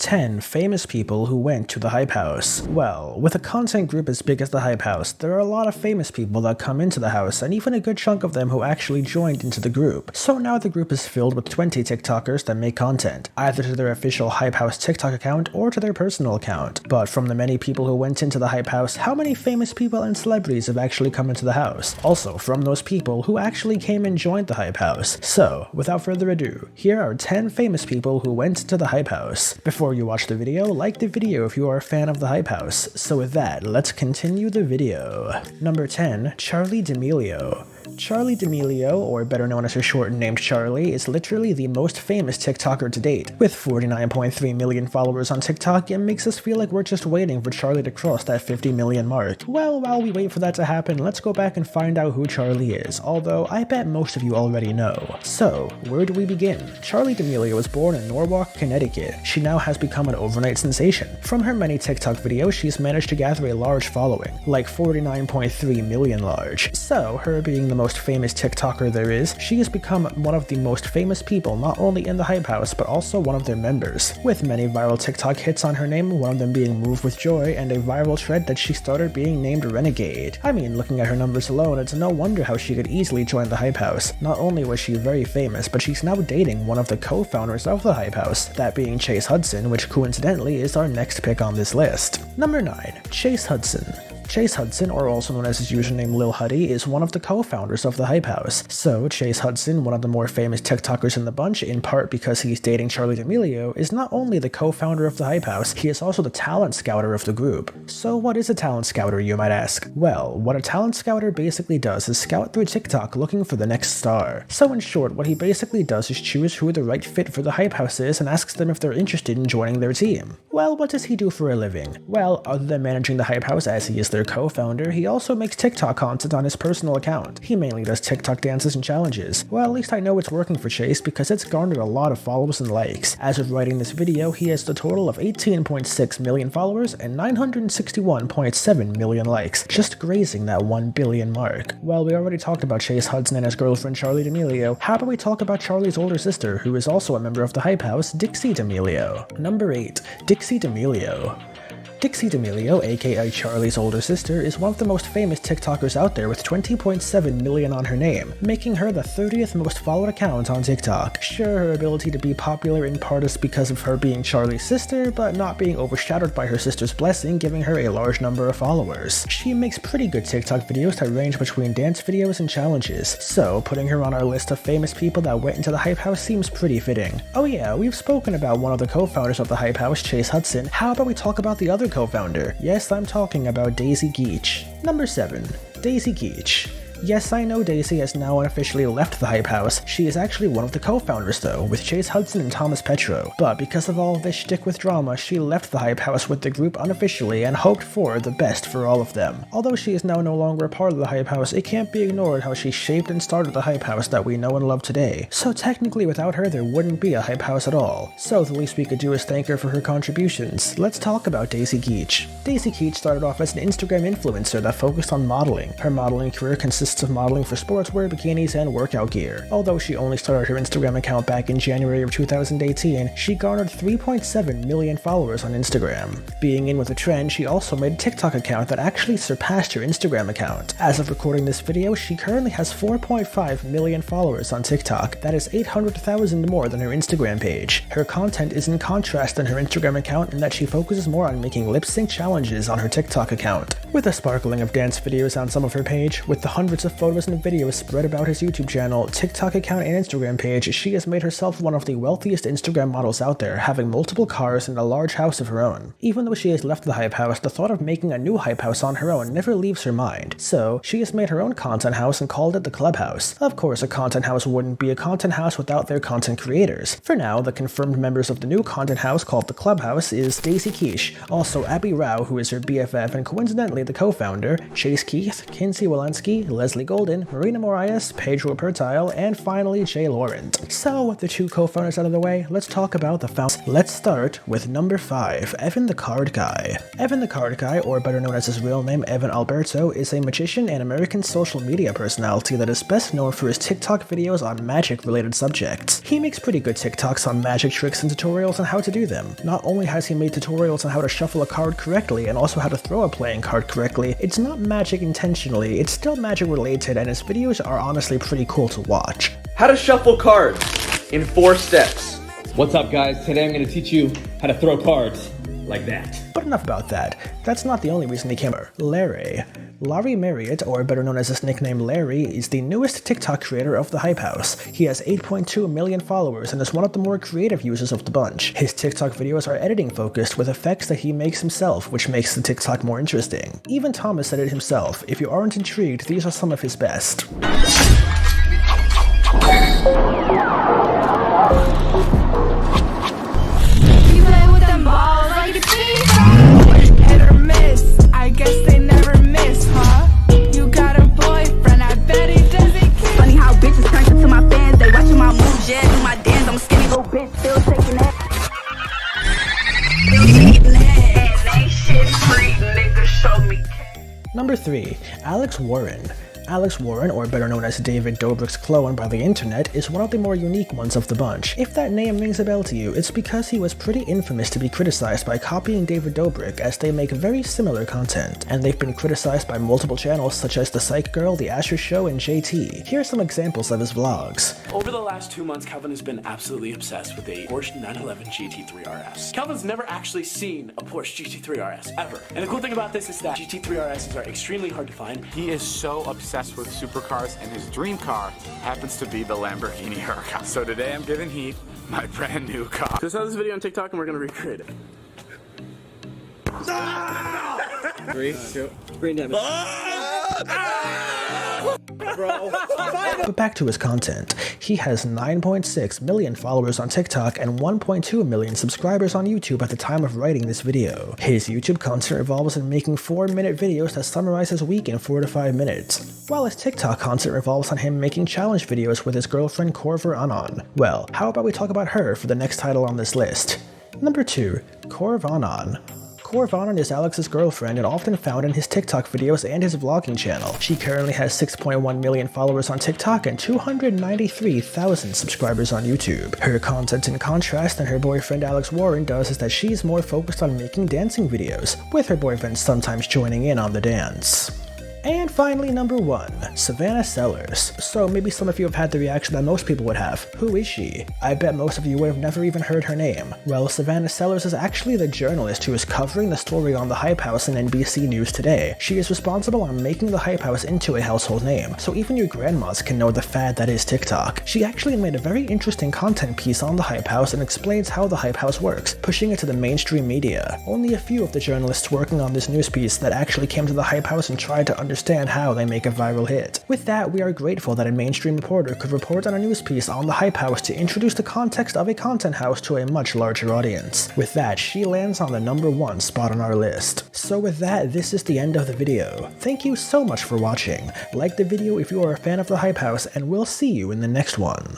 10 famous people who went to the Hype House. Well, with a content group as big as the Hype House, there are a lot of famous people that come into the house, and even a good chunk of them who actually joined into the group. So now the group is filled with 20 TikTokers that make content, either to their official Hype House TikTok account or to their personal account. But from the many people who went into the Hype House, how many famous people and celebrities have actually come into the house? Also, from those people who actually came and joined the Hype House. So, without further ado, here are 10 famous people who went to the Hype House. Before you watch the video, like the video if you are a fan of the Hype House. So with that, let's continue the video. Number 10, Charli D'Amelio. Charli D'Amelio, or better known as her shortened name Charli, is literally the most famous TikToker to date. With 49.3 million followers on TikTok, it makes us feel like we're just waiting for Charli to cross that 50 million mark. Well, while we wait for that to happen, let's go back and find out who Charli is, although I bet most of you already know. So, where do we begin? Charli D'Amelio was born in Norwalk, Connecticut. She now has become an overnight sensation. From her many TikTok videos, she's managed to gather a large following, like 49.3 million large. So, her being the most famous TikToker there is, she has become one of the most famous people not only in the Hype House but also one of their members, with many viral TikTok hits on her name, one of them being Move With Joy, and a viral thread that she started being named Renegade. I mean, looking at her numbers alone, it's no wonder how she could easily join the Hype House. Not only was she very famous, but she's now dating one of the co-founders of the Hype House, that being Chase Hudson, which coincidentally is our next pick on this list. Number 9. Chase Hudson. Chase Hudson, or also known as his username Lil Huddy, is one of the co-founders of the Hype House. So, Chase Hudson, one of the more famous TikTokers in the bunch, in part because he's dating Charli D'Amelio, is not only the co-founder of the Hype House, he is also the talent scouter of the group. So what is a talent scouter, you might ask? Well, what a talent scouter basically does is scout through TikTok looking for the next star. So in short, what he basically does is choose who the right fit for the Hype House is and asks them if they're interested in joining their team. Well, what does he do for a living? Well, other than managing the Hype House as he is their co-founder, he also makes TikTok content on his personal account. He mainly does TikTok dances and challenges. Well, at least I know it's working for Chase because it's garnered a lot of followers and likes. As of writing this video, he has a total of 18.6 million followers and 961.7 million likes, just grazing that 1 billion mark. Well, we already talked about Chase Hudson and his girlfriend Charli D'Amelio. How about we talk about Charli's older sister, who is also a member of the Hype House, Dixie D'Amelio. Number 8. Dixie D'Amelio. Dixie D'Amelio, aka Charli's older sister, is one of the most famous TikTokers out there with 20.7 million on her name, making her the 30th most followed account on TikTok. Sure, her ability to be popular in part is because of her being Charli's sister, but not being overshadowed by her sister's blessing, giving her a large number of followers. She makes pretty good TikTok videos that range between dance videos and challenges, so putting her on our list of famous people that went into the Hype House seems pretty fitting. Oh yeah, we've spoken about one of the co-founders of the Hype House, Chase Hudson. How about we talk about the other co-founder? Yes, I'm talking about Daisy Geach. Number 7. Daisy Geach. Yes, I know Daisy has now unofficially left the Hype House. She is actually one of the co-founders though, with Chase Hudson and Thomas Petro. But because of all of this shtick with drama, she left the Hype House with the group unofficially and hoped for the best for all of them. Although she is now no longer a part of the Hype House, it can't be ignored how she shaped and started the Hype House that we know and love today. So technically without her there wouldn't be a Hype House at all. So the least we could do is thank her for her contributions. Let's talk about Daisy Geach. Daisy Geach started off as an Instagram influencer that focused on modeling. Her modeling career consists of modeling for sportswear, bikinis, and workout gear. Although she only started her Instagram account back in January of 2018, she garnered 3.7 million followers on Instagram. Being in with the trend, she also made a TikTok account that actually surpassed her Instagram account. As of recording this video, she currently has 4.5 million followers on TikTok. That is 800,000 more than her Instagram page. Her content is in contrast than her Instagram account in that she focuses more on making lip sync challenges on her TikTok account. With a sparkling of dance videos on some of her page, with the hundreds of photos and videos spread about his YouTube channel, TikTok account, and Instagram page, she has made herself one of the wealthiest Instagram models out there, having multiple cars and a large house of her own. Even though she has left the Hype House, the thought of making a new Hype House on her own never leaves her mind. So, she has made her own content house and called it the Clubhouse. Of course, a content house wouldn't be a content house without their content creators. For now, the confirmed members of the new content house called the Clubhouse is Daisy Geach, also Abby Rao, who is her BFF and coincidentally the co-founder, Chase Keith, Kinsey Walensky, Leslie Leslie Golden, Marina Moraes, Pedro Pertile, and finally Jay Laurent. So with the two co-founders out of the way, let's talk about the founders. Let's start with number 5, Evan the Card Guy. Evan the Card Guy, or better known as his real name Evan Alberto, is a magician and American social media personality that is best known for his TikTok videos on magic-related subjects. He makes pretty good TikToks on magic tricks and tutorials on how to do them. Not only has he made tutorials on how to shuffle a card correctly and also how to throw a playing card correctly, it's not magic intentionally, it's still magic related, and his videos are honestly pretty cool to watch. How to shuffle cards in 4 steps. What's up, guys? Today I'm going to teach you how to throw cards like that. But enough about that. That's not the only reason he came here. Larry Marriott, or better known as his nickname Larry, is the newest TikTok creator of the Hype House. He has 8.2 million followers and is one of the more creative users of the bunch. His TikTok videos are editing focused with effects that he makes himself, which makes the TikTok more interesting. Even Thomas said it himself. If you aren't intrigued, these are some of his best. Number 3, Alex Warren. Alex Warren, or better known as David Dobrik's clone by the internet, is one of the more unique ones of the bunch. If that name rings a bell to you, it's because he was pretty infamous to be criticized by copying David Dobrik, as they make very similar content, and they've been criticized by multiple channels such as The Psych Girl, The Asher Show, and JT. Here are some examples of his vlogs. Over the last 2 months, Calvin has been absolutely obsessed with a Porsche 911 GT3 RS. Calvin's never actually seen a Porsche GT3 RS, ever. And the cool thing about this is that GT3 RSs are extremely hard to find. He is so obsessed with supercars, and his dream car happens to be the Lamborghini Huracan. So today I'm giving Heath my brand new car. So I saw this video on TikTok and we're gonna recreate it. 3, 2, brain damage. But back to his content. He has 9.6 million followers on TikTok and 1.2 million subscribers on YouTube at the time of writing this video. His YouTube content revolves in making 4-minute videos that summarize his week in 4 to 5 minutes, while his TikTok content revolves on him making challenge videos with his girlfriend Corver Anon. Well, how about we talk about her for the next title on this list? Number 2, Corv Anon. Corv Anon is Alex's girlfriend and often found in his TikTok videos and his vlogging channel. She currently has 6.1 million followers on TikTok and 293,000 subscribers on YouTube. Her content, in contrast, than her boyfriend Alex Warren does, is that she's more focused on making dancing videos, with her boyfriend sometimes joining in on the dance. And finally, number 1, Savannah Sellers. So maybe some of you have had the reaction that most people would have. Who is she? I bet most of you would have never even heard her name. Well, Savannah Sellers is actually the journalist who is covering the story on the Hype House in NBC News today. She is responsible on making the Hype House into a household name, so even your grandmas can know the fad that is TikTok. She actually made a very interesting content piece on the Hype House and explains how the Hype House works, pushing it to the mainstream media. Only a few of the journalists working on this news piece that actually came to the Hype House and tried to understand how they make a viral hit. With that, we are grateful that a mainstream reporter could report on a news piece on the Hype House to introduce the context of a content house to a much larger audience. With that, she lands on the number 1 spot on our list. So with that, this is the end of the video. Thank you so much for watching. Like the video if you are a fan of the Hype House, and we'll see you in the next one.